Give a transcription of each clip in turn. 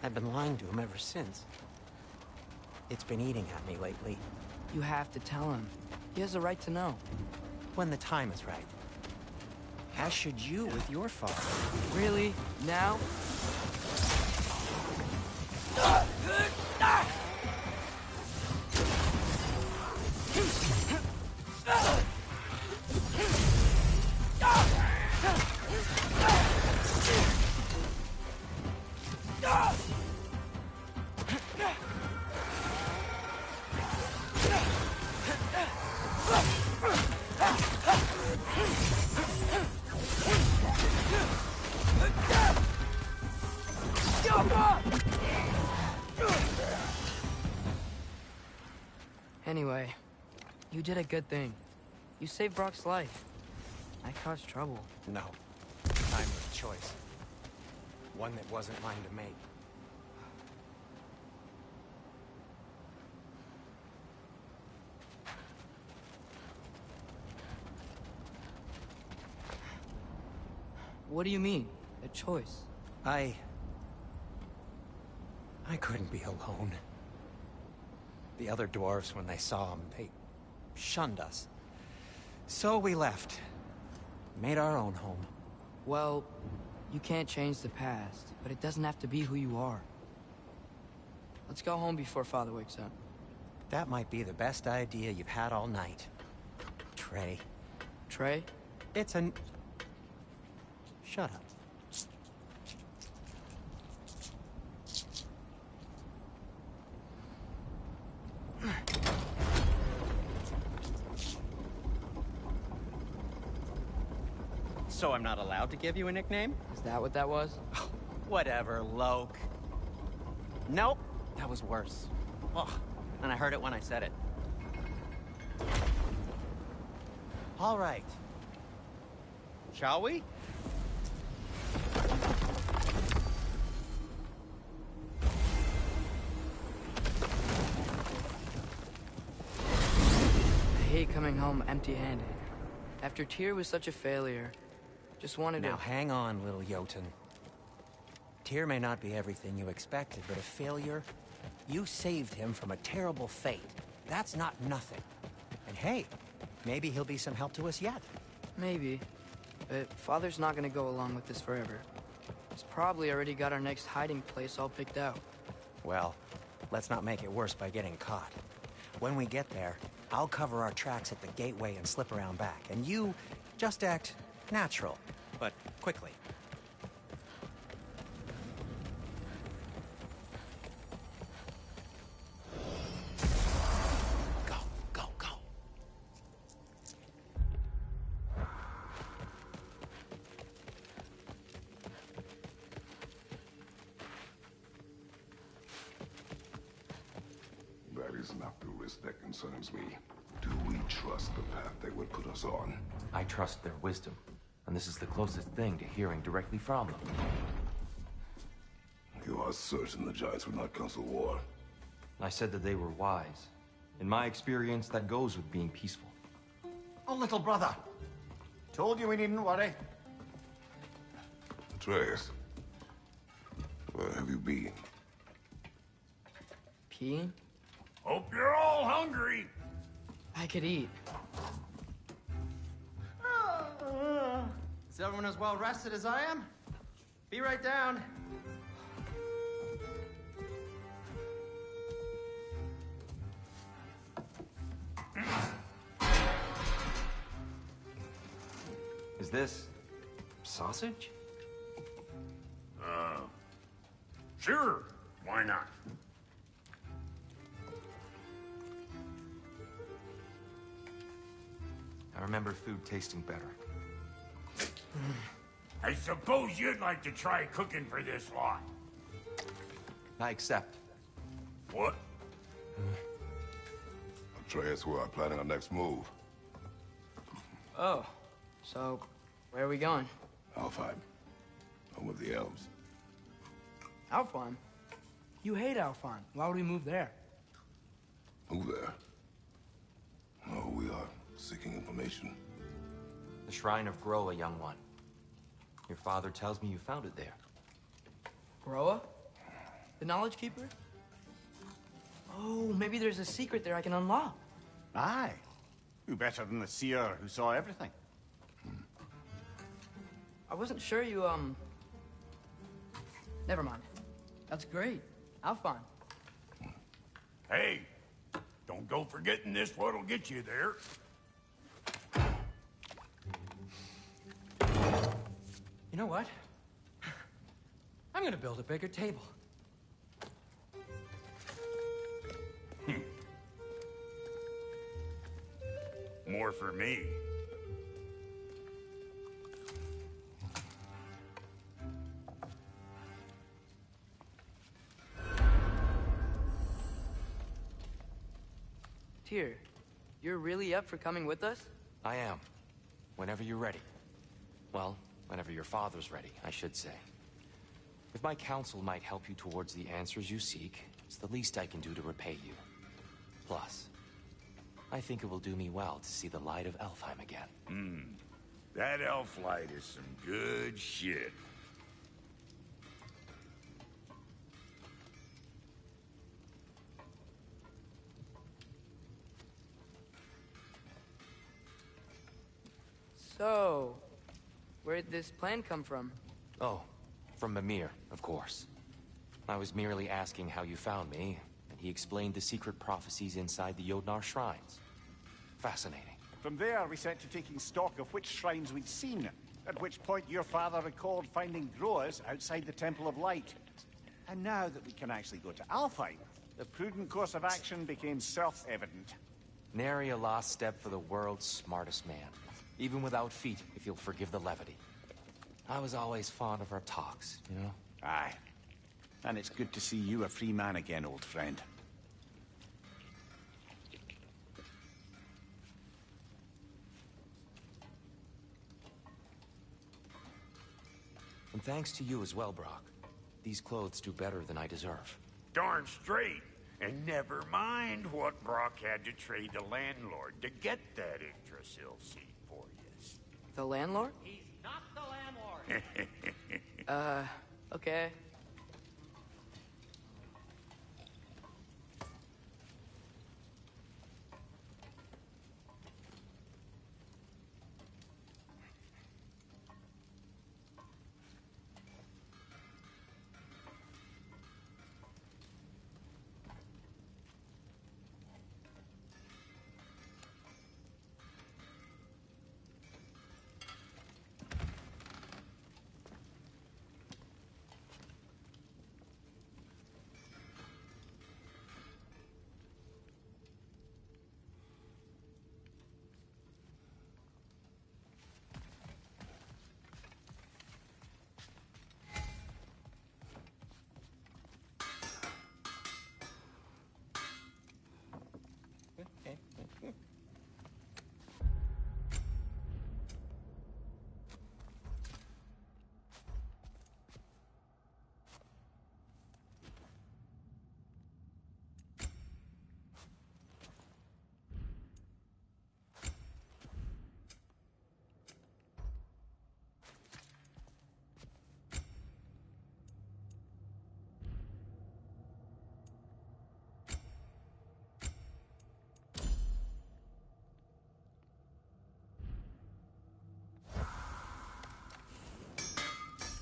I've been lying to him ever since. It's been eating at me lately. You have to tell him. He has a right to know. When the time is right. As should you with your father. Really? Now? Anyway, you did a good thing. You saved Brock's life. I caused trouble. No. I made a choice. One that wasn't mine to make. What do you mean? A choice? I couldn't be alone. The other dwarves, when they saw him, they shunned us. So we left. Made our own home. Well, you can't change the past, but it doesn't have to be who you are. Let's go home before Father wakes up. That might be the best idea you've had all night. Trey. Trey? It's an... Shut up. So I'm not allowed to give you a nickname? Is that what that was? Whatever, Loke. Nope, that was worse. Ugh, and I heard it when I said it. All right. Shall we? I hate coming home empty-handed. After Tyr was such a failure, just wanted to... Now hang on, little Jotun. Tyr may not be everything you expected, but a failure? You saved him from a terrible fate. That's not nothing. And hey, maybe he'll be some help to us yet. Maybe. But Father's not gonna go along with this forever. He's probably already got our next hiding place all picked out. Well, let's not make it worse by getting caught. When we get there, I'll cover our tracks at the gateway and slip around back. And you just act natural, but quickly. Go, go, go. That is not the risk that concerns me. Do we trust the path they would put us on? I trust their wisdom, and this is the closest thing to hearing directly from them. You are certain the Giants would not counsel war? I said that they were wise. In my experience, that goes with being peaceful. Oh, little brother. Told you we needn't worry. Atreus, where have you been? Peeing? Hope you're all hungry. I could eat. Is everyone as well rested as I am? Be right down. Is this... sausage? Sure, why not? I remember food tasting better. I suppose you'd like to try cooking for this lot. I accept. What? Atreus, we are planning our next move. Oh, so where are we going? Alfheim. Home of the elves. Alfheim? You hate Alfheim. Why would we move there? Move there. No, we are seeking information. The Shrine of Groa, young one. Your father tells me you found it there. Groa? Knowledge Keeper? Oh, maybe there's a secret there I can unlock. Aye. Who better than the seer who saw everything? I wasn't sure you, Never mind. That's great. I'll find. Hey, don't go forgetting this what'll get you there. You know what? I'm gonna build a bigger table. More for me. Tyr, you're really up for coming with us? I am. Whenever you're ready. Well, whenever your father's ready, I should say. If my counsel might help you towards the answers you seek, it's the least I can do to repay you. Plus, I think it will do me well to see the light of Elfheim again. That elf light is some good shit. So, where'd this plan come from? Oh, from Mimir, of course. I was merely asking how you found me, and he explained the secret prophecies inside the Jotnar shrines. Fascinating. From there, we set to taking stock of which shrines we'd seen, at which point your father recalled finding growers outside the Temple of Light. And now that we can actually go to Alfheim, the prudent course of action became self-evident. Nary a lost step for the world's smartest man. Even without feet, if you'll forgive the levity. I was always fond of our talks, you know? Aye. And it's good to see you a free man again, old friend. And thanks to you as well, Brock. These clothes do better than I deserve. Darn straight. And never mind what Brock had to trade the landlord to get that Yggdrasil seat for you. The landlord? He's not the landlord. Okay.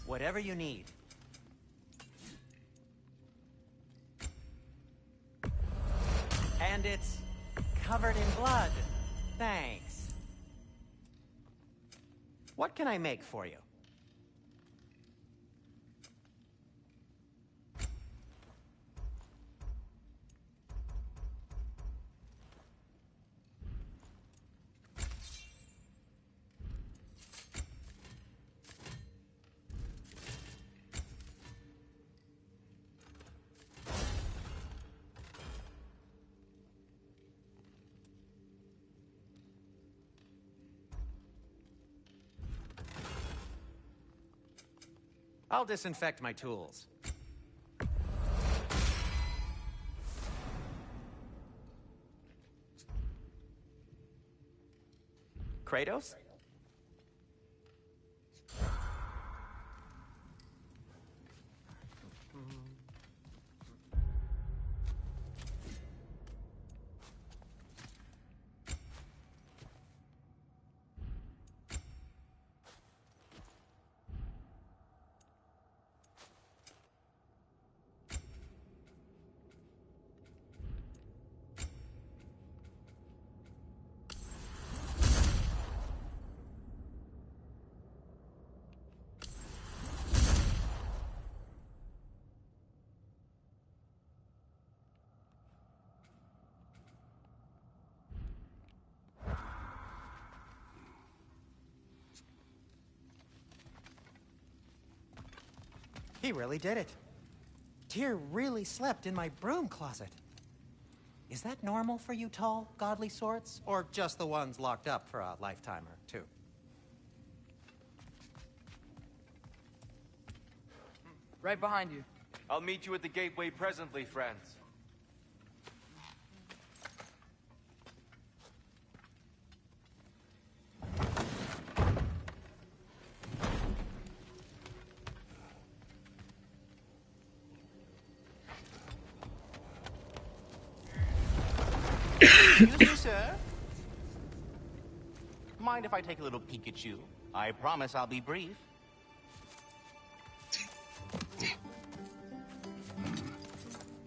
Whatever you need. And it's covered in blood. Thanks. What can I make for you? I'll disinfect my tools. Kratos? He really did it. Tyr really slept in my broom closet. Is that normal for you tall, godly sorts? Or just the ones locked up for a lifetime or two? Right behind you. I'll meet you at the gateway presently, friends. Excuse me, sir. Mind if I take a little peek at you? I promise I'll be brief.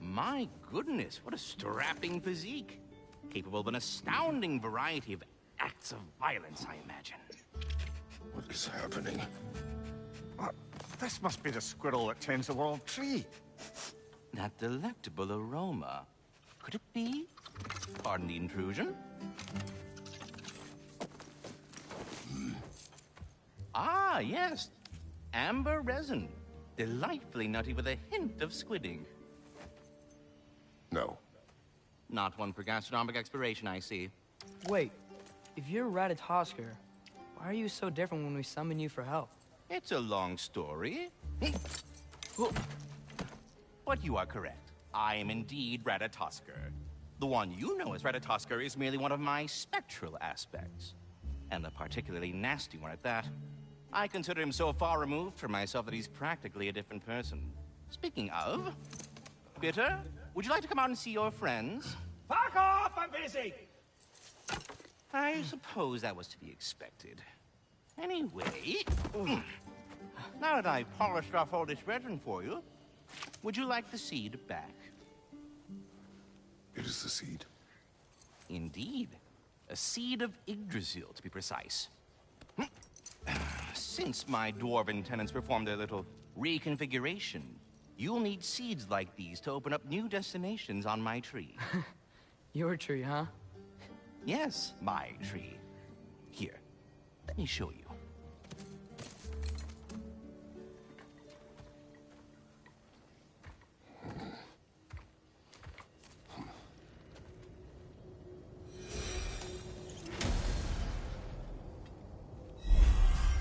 My goodness, what a strapping physique. Capable of an astounding variety of acts of violence, I imagine. What is happening? This must be the squirrel that tends the world tree. That delectable aroma. Could it be? Pardon the intrusion. Ah, yes. Amber resin. Delightfully nutty with a hint of squidding. No. Not one for gastronomic exploration, I see. Wait, if you're Ratatoskr, why are you so different when we summon you for help? It's a long story. But you are correct. I am indeed Ratatoskr. The one you know as Ratatoskr is merely one of my spectral aspects. And a particularly nasty one at that. I consider him so far removed from myself that he's practically a different person. Speaking of... Bitter, would you like to come out and see your friends? Fuck off! I'm busy! I suppose that was to be expected. Anyway... Now that I've polished off all this resin for you, would you like the seed back? It is the seed. Indeed. A seed of Yggdrasil, to be precise. Since my dwarven tenants performed their little reconfiguration, you'll need seeds like these to open up new destinations on my tree. Your tree, huh? Yes, my tree. Here, let me show you.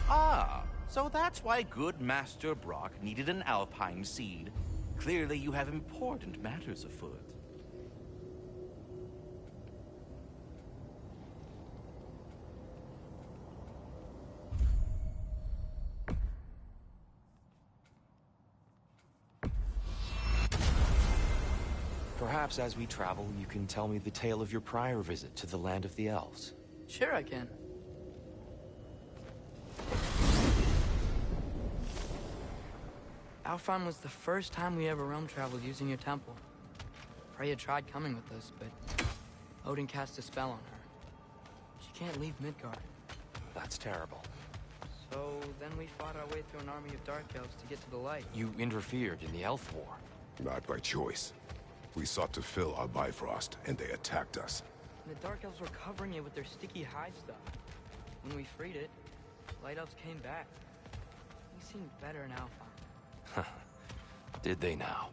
Ah, so that's why good Master Brock needed an Alpine seed. Clearly you have important matters afoot. Perhaps as we travel, you can tell me the tale of your prior visit to the land of the elves. Sure I can. Alfheim was the first time we ever realm traveled using your temple. Freya tried coming with us, but Odin cast a spell on her. She can't leave Midgard. That's terrible. So then we fought our way through an army of dark elves to get to the light. You interfered in the elf war. Not by choice. We sought to fill our Bifrost, and they attacked us. And the dark elves were covering it with their sticky hide stuff. When we freed it, light elves came back. We seemed better in Alfheim. Did they now?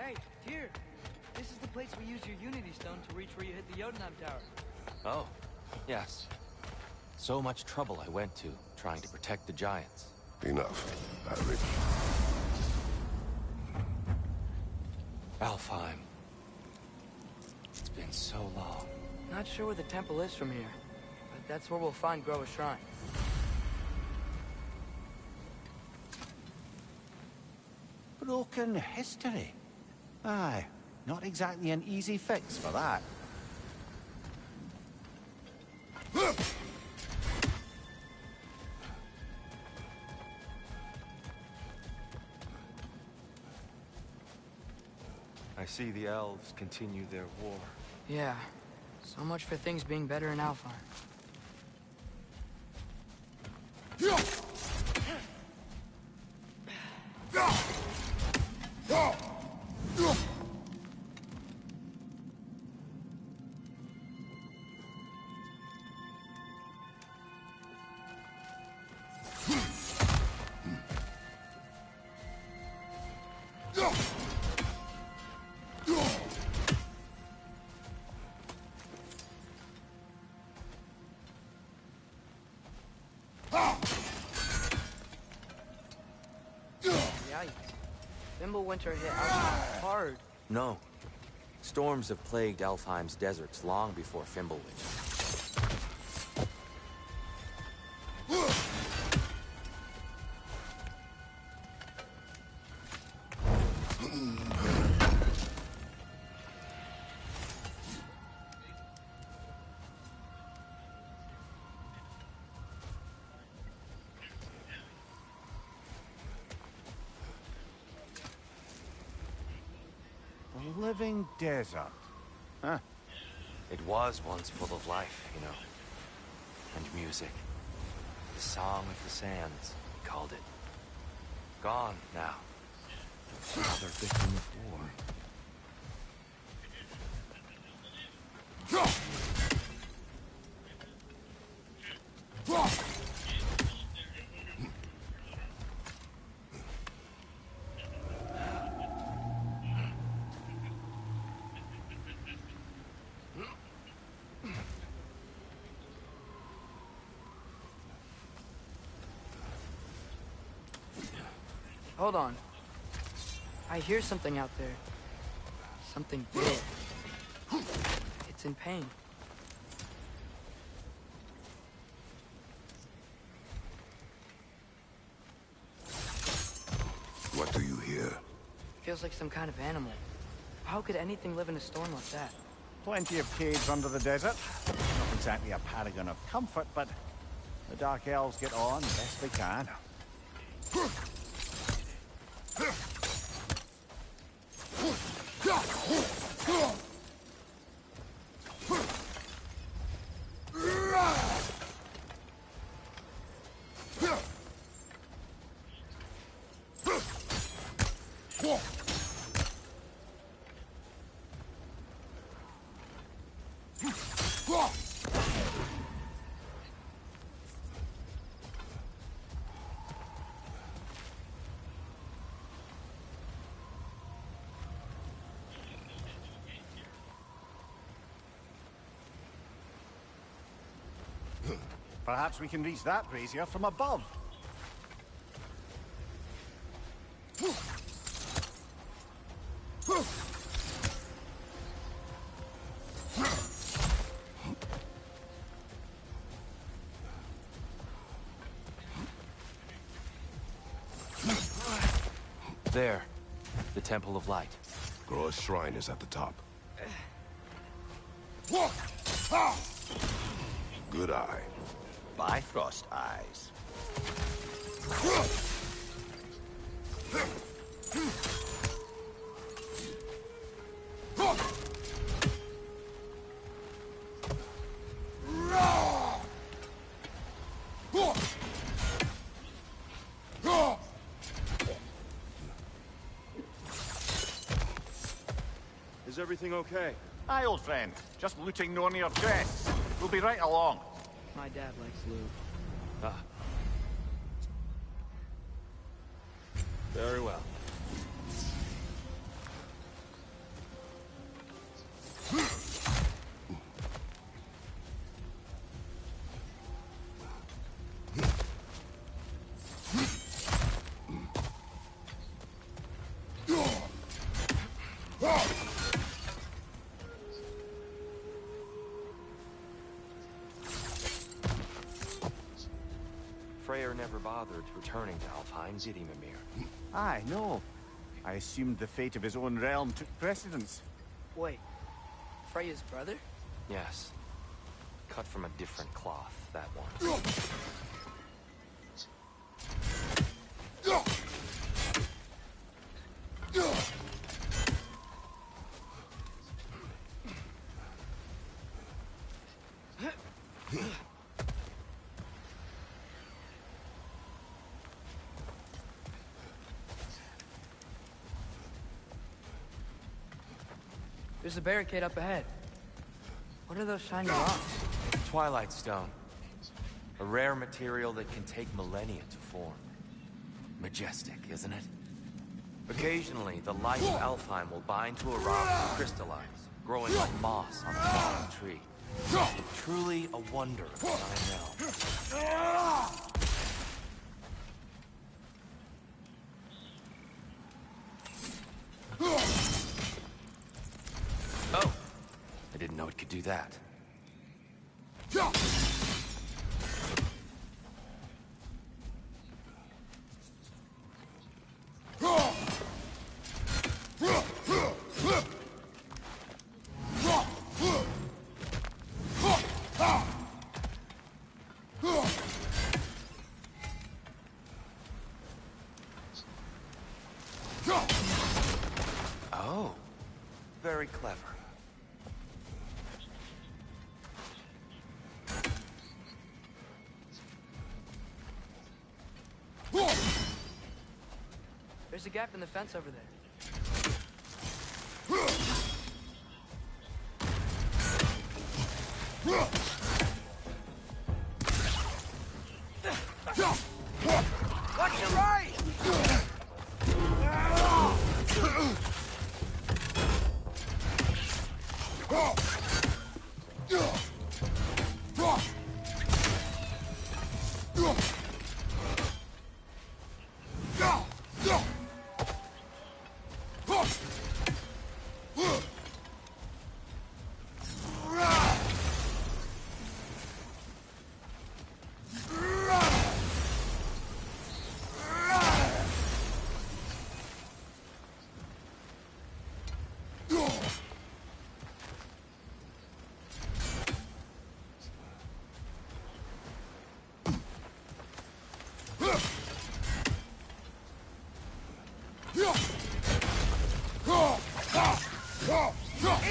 Hey, Tyr! This is the place we use your Unity Stone to reach where you hit the Jotunheim Tower. Oh, yes. So much trouble I went to, trying to protect the giants. Enough. Alric. Alfheim. It's been so long. Not sure where the temple is from here, but that's where we'll find Groa's shrine. Broken history. Aye, not exactly an easy fix for that. I see the elves continue their war. Yeah, so much for things being better in Alfheim. Yikes. Fimbulwinter hit Alfheim hard. No. Storms have plagued Alfheim's deserts long before Fimbulwinter. A living desert. Huh. It was once full of life, you know. And music. The Song of the Sands, we called it. Gone now. Another victim of war. Hold on. I hear something out there. Something big. It's in pain. What do you hear? Feels like some kind of animal. How could anything live in a storm like that? Plenty of caves under the desert. Not exactly a paragon of comfort, but the Dark Elves get on best they can. Perhaps we can reach that brazier from above. There. The Temple of Light. Groa's shrine is at the top. Good eye. Bifrost eyes. Is everything okay? Aye, old friend. Just looting Nornir chests. We'll be right along. My dad likes loot. Ah. Very well. Freyr never bothered returning to Alfheim, did he, Mimir? Aye, no. I assumed the fate of his own realm took precedence. Wait, Freya's brother? Yes. Cut from a different cloth, that one. There's a barricade up ahead. What are those shiny rocks? Twilight Stone. A rare material that can take millennia to form. Majestic, isn't it? Occasionally, the light of Alfheim will bind to a rock and crystallize, growing like moss on a fallen tree. Truly a wonder of the Nine Realms. Oh! I didn't know it could do that. Oh, very clever. There's a gap in the fence over there. Watch your right!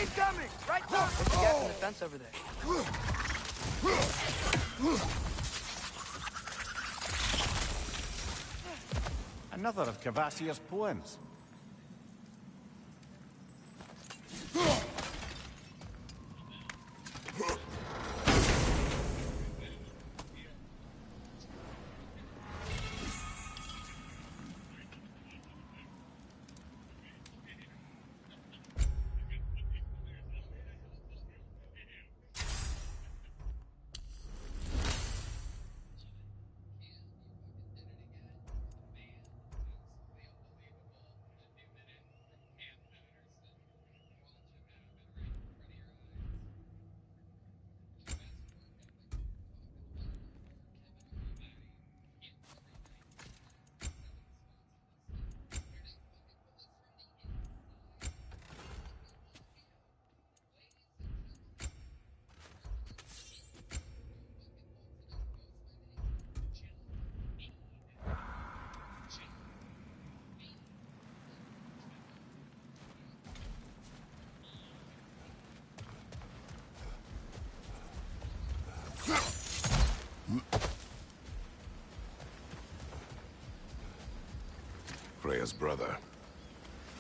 Incoming! Right there! There's a gap in the fence over there. Another of Kvasir's poems. Freya's brother.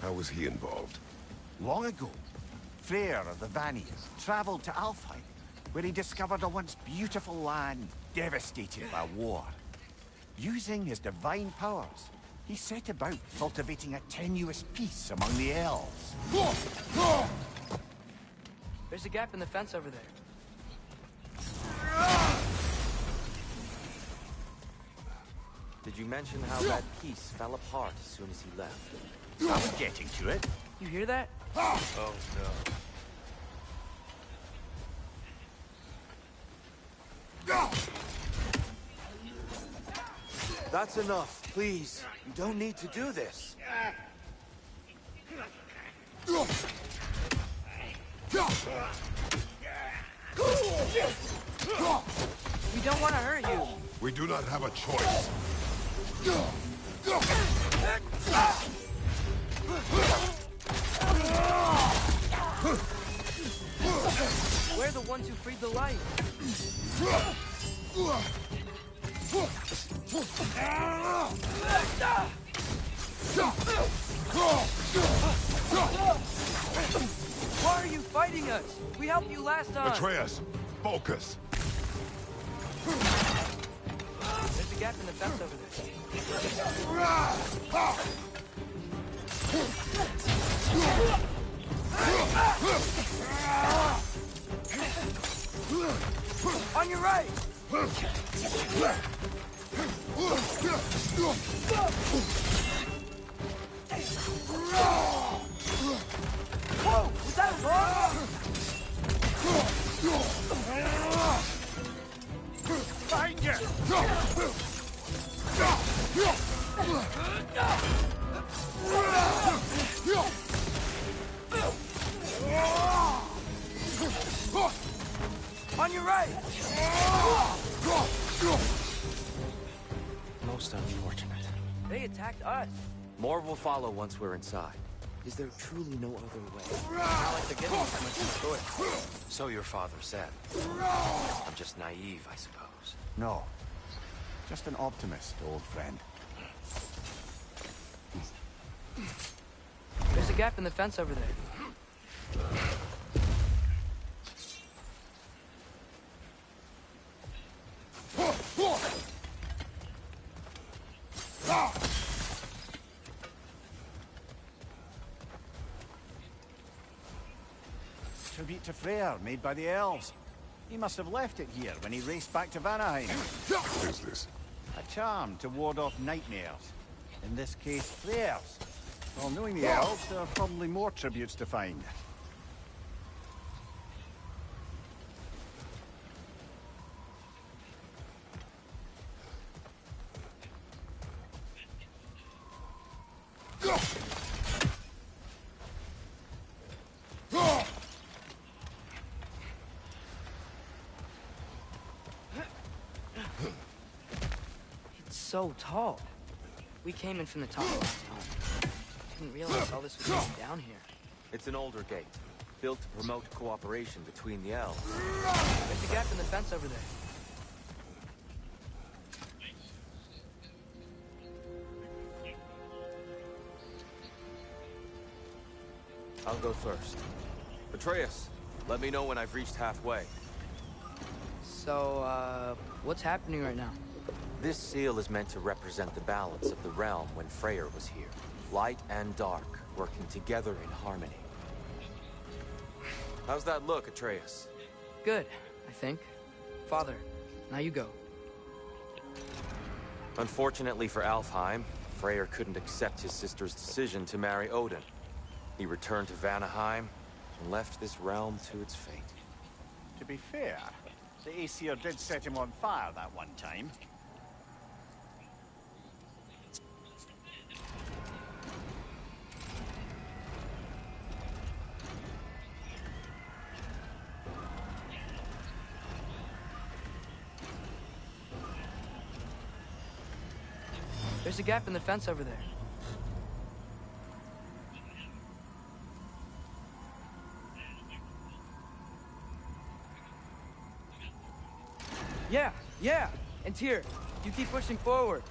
How was he involved? Long ago, Freyr of the Vanir traveled to Alfheim, where he discovered a once beautiful land devastated by war. Using his divine powers, he set about cultivating a tenuous peace among the elves. There's a gap in the fence over there. Did you mention how that piece fell apart as soon as he left? I was getting to it. You hear that? Oh no. That's enough, please. You don't need to do this. We don't want to hurt you. We do not have a choice. We're the ones who freed the light. Why are you fighting us? We helped you last time. Atreus, focus. There's a gap in the fence over there. On your right! Whoa! Was that wrong? Find you! On your right! Most unfortunate. They attacked us. More will follow once we're inside. Is there truly no other way? Not like they're giving us that much choice. So your father said. I'm just naive, I suppose. No. Just an optimist, old friend. There's a gap in the fence over there. Tribute to Freyr, made by the elves. He must have left it here when he raced back to Vanaheim. What is this? A charm to ward off nightmares. In this case, Freyr's. Well, knowing the elves, there are probably more tributes to find. So tall. We came in from the top last time. Didn't realize all this was going down here. It's an older gate, built to promote cooperation between the elves. There's a gap in the fence over there. I'll go first. Atreus, let me know when I've reached halfway. So, what's happening right now? This seal is meant to represent the balance of the realm when Freyr was here. Light and dark, working together in harmony. How's that look, Atreus? Good, I think. Father, now you go. Unfortunately for Alfheim, Freyr couldn't accept his sister's decision to marry Odin. He returned to Vanaheim and left this realm to its fate. To be fair, the Aesir did set him on fire that one time. There's a gap in the fence over there. Yeah! And Tyr, you keep pushing forward.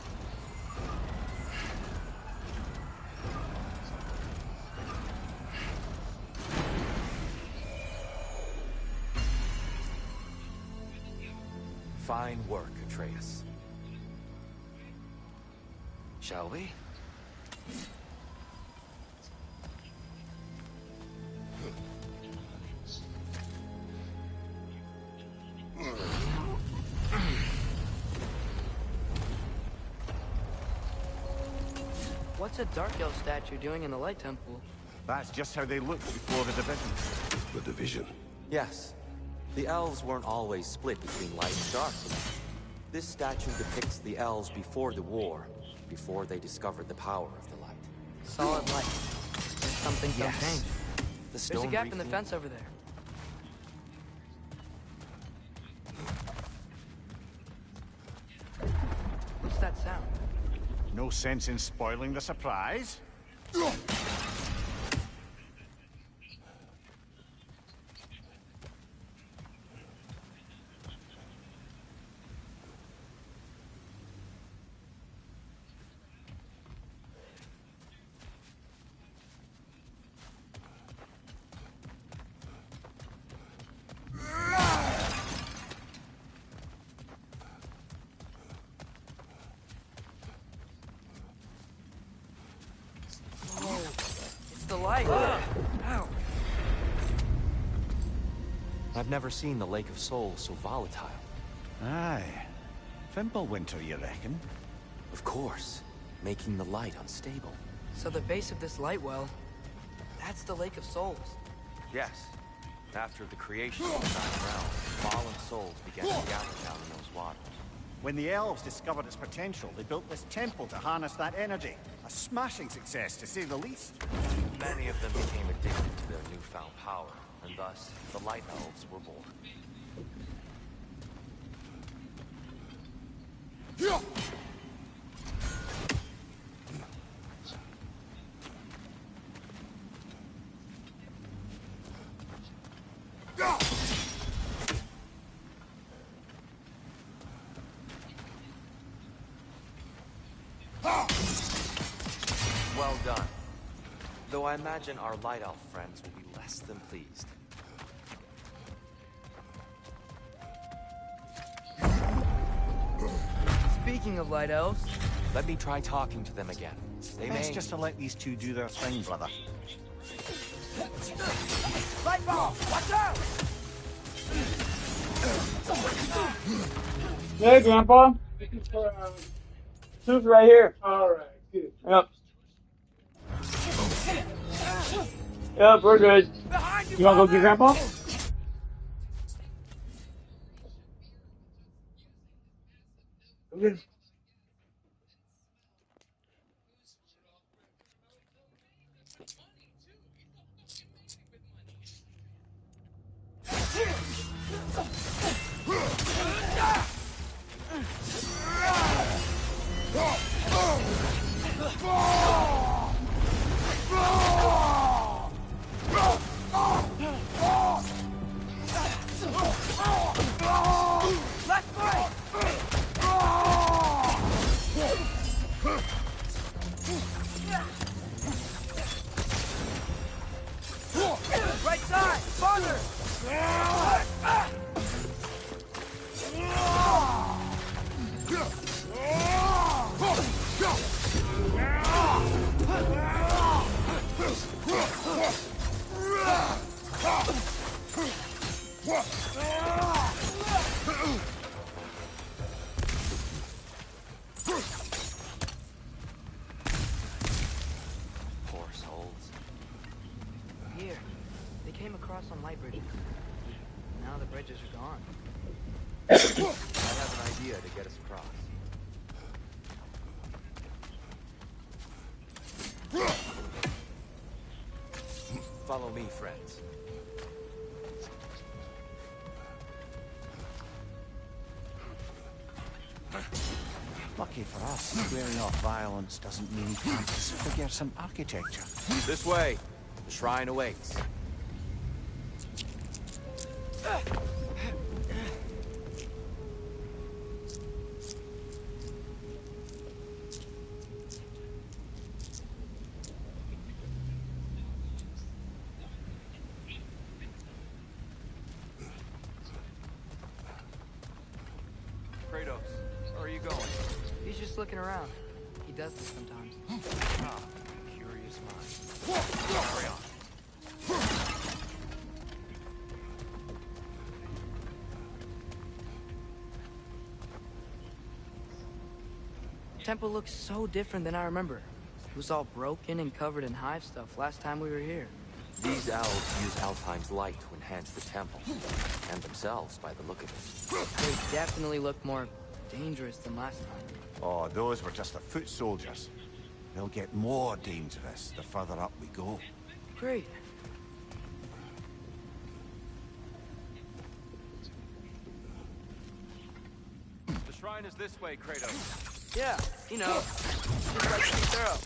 Fine work, Atreus. Shall we? What's a Dark Elf statue doing in the Light Temple? That's just how they looked before the division. The division. Yes. The elves weren't always split between light and dark. This statue depicts the elves before the war, before they discovered the power of the light. Solid light. Some things don't change. The stone There's a gap in the briefly- fence over there. What's that sound? No sense in spoiling the surprise. It's the light. Ow. I've never seen the Lake of Souls so volatile. Aye. Fimbulwinter, you reckon? Of course, making the light unstable. So the base of this light well, that's the Lake of Souls. Yes. After the creation of the Nine Realms, fallen souls began to gather down in those waters. When the elves discovered its potential, they built this temple to harness that energy. A smashing success, to say the least. Many of them became addicted to their newfound power, and thus, the Light Elves were born. Well done. Though I imagine our Light Elf friends will be less than pleased. Speaking of light elves, Let me try talking to them again. They Best may... just to let these two do their thing, brother. Light ball! Watch out! Hey, Grandpa. Soup's right here. All right, good. Yep. Yep, we're good. You want to go get Grandpa? Go get him. Left foot! Right side! Farther! Poor souls. here, they came across on light bridges. Now the bridges are gone. I have an idea to get us across. Follow me, friends. Lucky for us, squaring off violence doesn't mean we can't forget some architecture. This way. The shrine awaits. Kratos, where are you going? He's just looking around. He does this sometimes. Ah, curious mind. Carry on. The temple looks so different than I remember. It was all broken and covered in hive stuff last time we were here. These elves use Alphine's light to enhance the temple, and themselves by the look of it. They definitely look more dangerous than last time. Oh, those were just the foot soldiers. They'll get more dangerous the further up we go. Great. The shrine is this way, Kratos. Yeah, you know, just like to be thorough.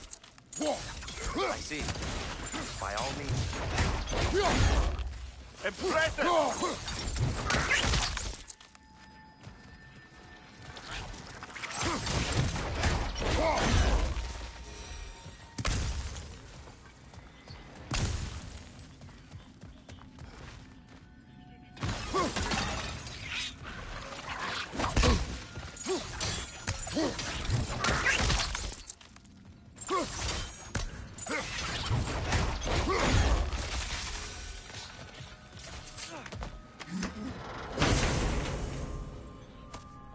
I see. By all means. Impressive!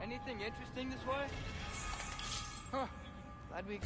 Anything interesting this way? Huh. Glad we...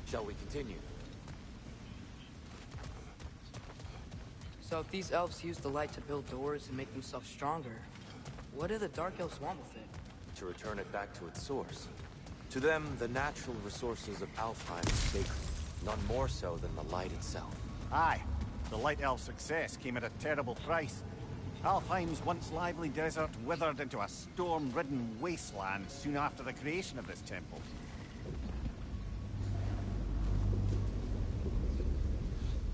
Shall we continue? So if these elves use the light to build doors and make themselves stronger, what do the Dark Elves want with it? To return it back to its source. To them, the natural resources of Alfheim are sacred, none more so than the light itself. Aye, the Light Elf success came at a terrible price. Alfheim's once lively desert withered into a storm-ridden wasteland soon after the creation of this temple.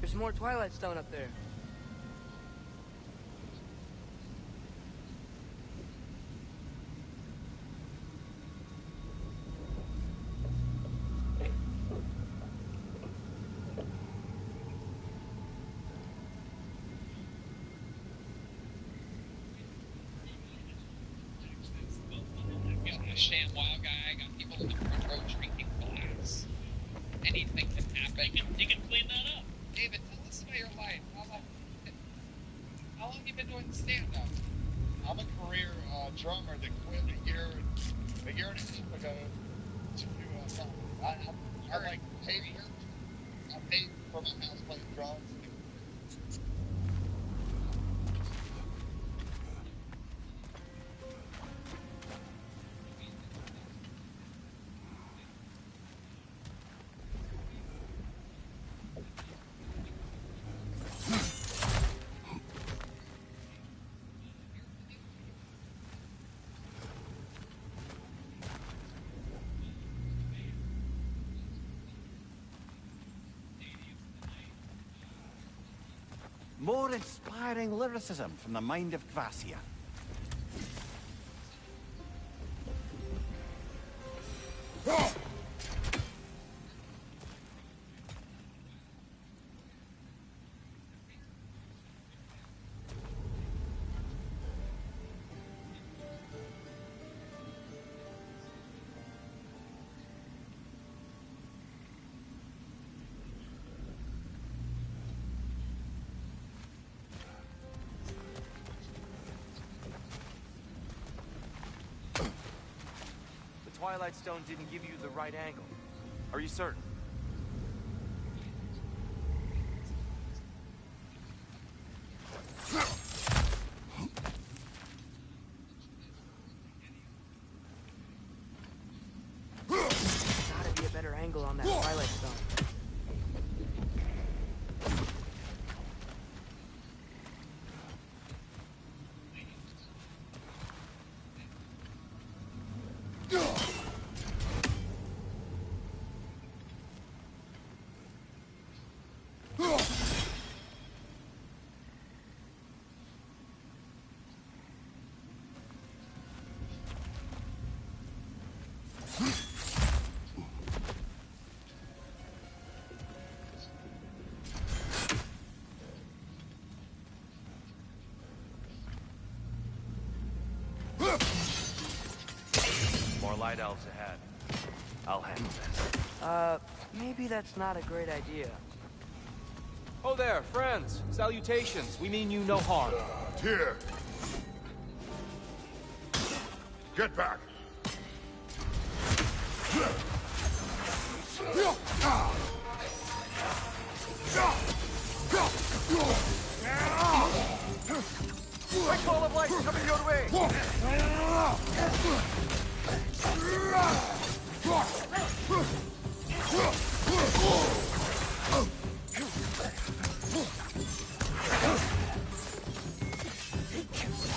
There's more Twilight Stone up there. Sham wild guy, got people in the front row drinking glass. Anything can happen. You can clean that up. David, tell us about your life. How about More inspiring lyricism from the mind of Kvasir. Twilight Stone didn't give you the right angle. Are you certain? Gotta be a better angle on that Twilight Stone. More light elves ahead. I'll handle this. Maybe that's not a great idea. Oh there, friends. Salutations. We mean you no harm. Tyr! Get back! Quick ball of light coming your way!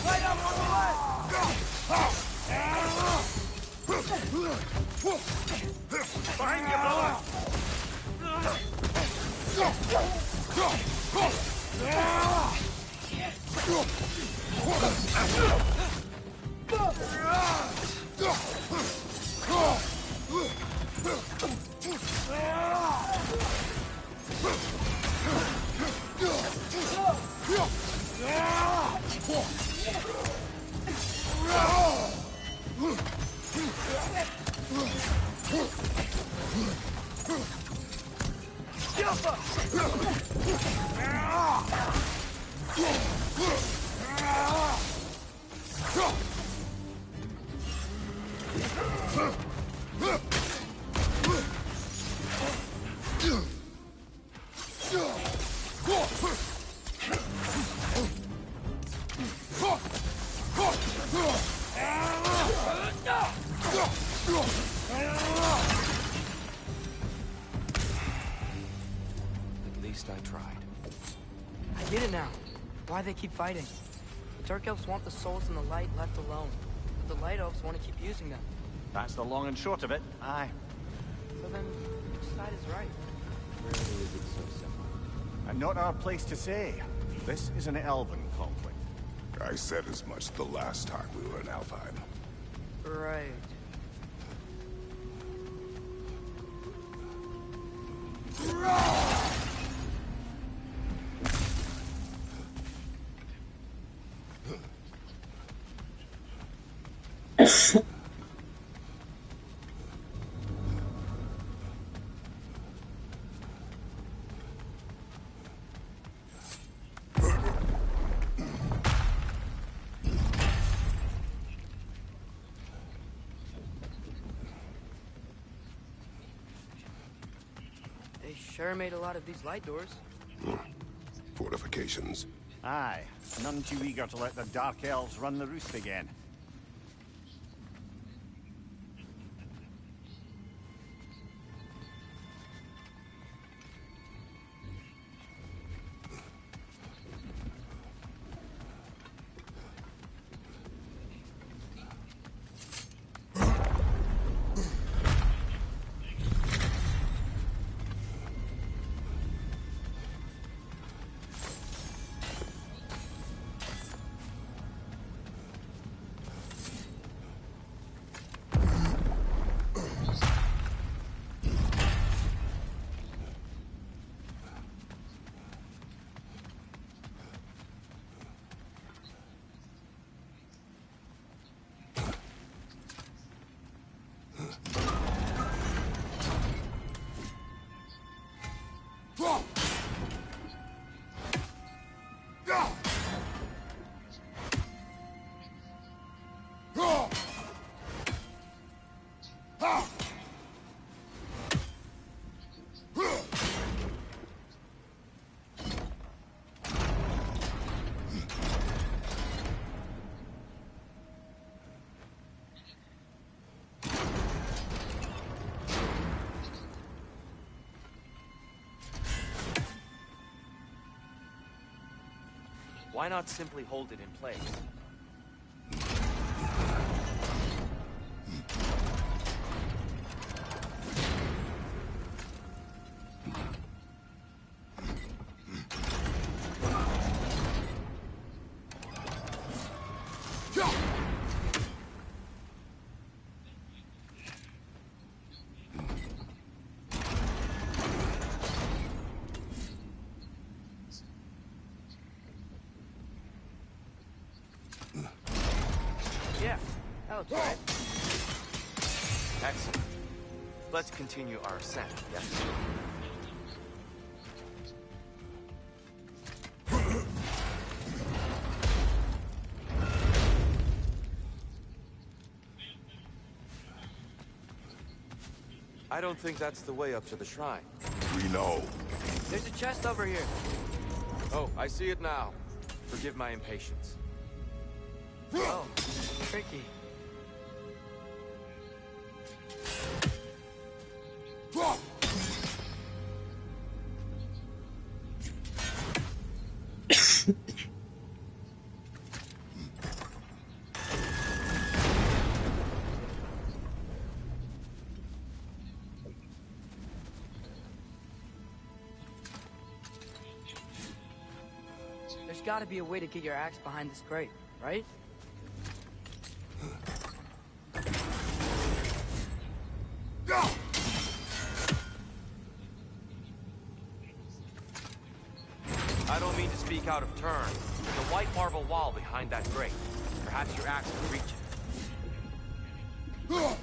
Light up on the left! Behind you, brother! At least I tried. I get it now. Why they keep fighting. The Dark Elves want the souls in the light left alone. But the Light Elves want to keep using them. That's the long and short of it, aye. So then, which side is right? Rarely is it so simple. And not our place to say. This is an elven conflict. I said as much the last time we were in Alfheim. Right. They sure made a lot of these light doors. Fortifications. Aye. None too eager to let the Dark Elves run the roost again. Why not simply hold it in place? Yeah, that looks right. Excellent. Let's continue our ascent, yes? I don't think that's the way up to the shrine. We know. There's a chest over here. Oh, I see it now. Forgive my impatience. Oh, tricky. There's gotta be a way to get your axe behind this crate, right? I don't mean to speak out of turn. There's a white marble wall behind that grate. Perhaps your axe can reach it.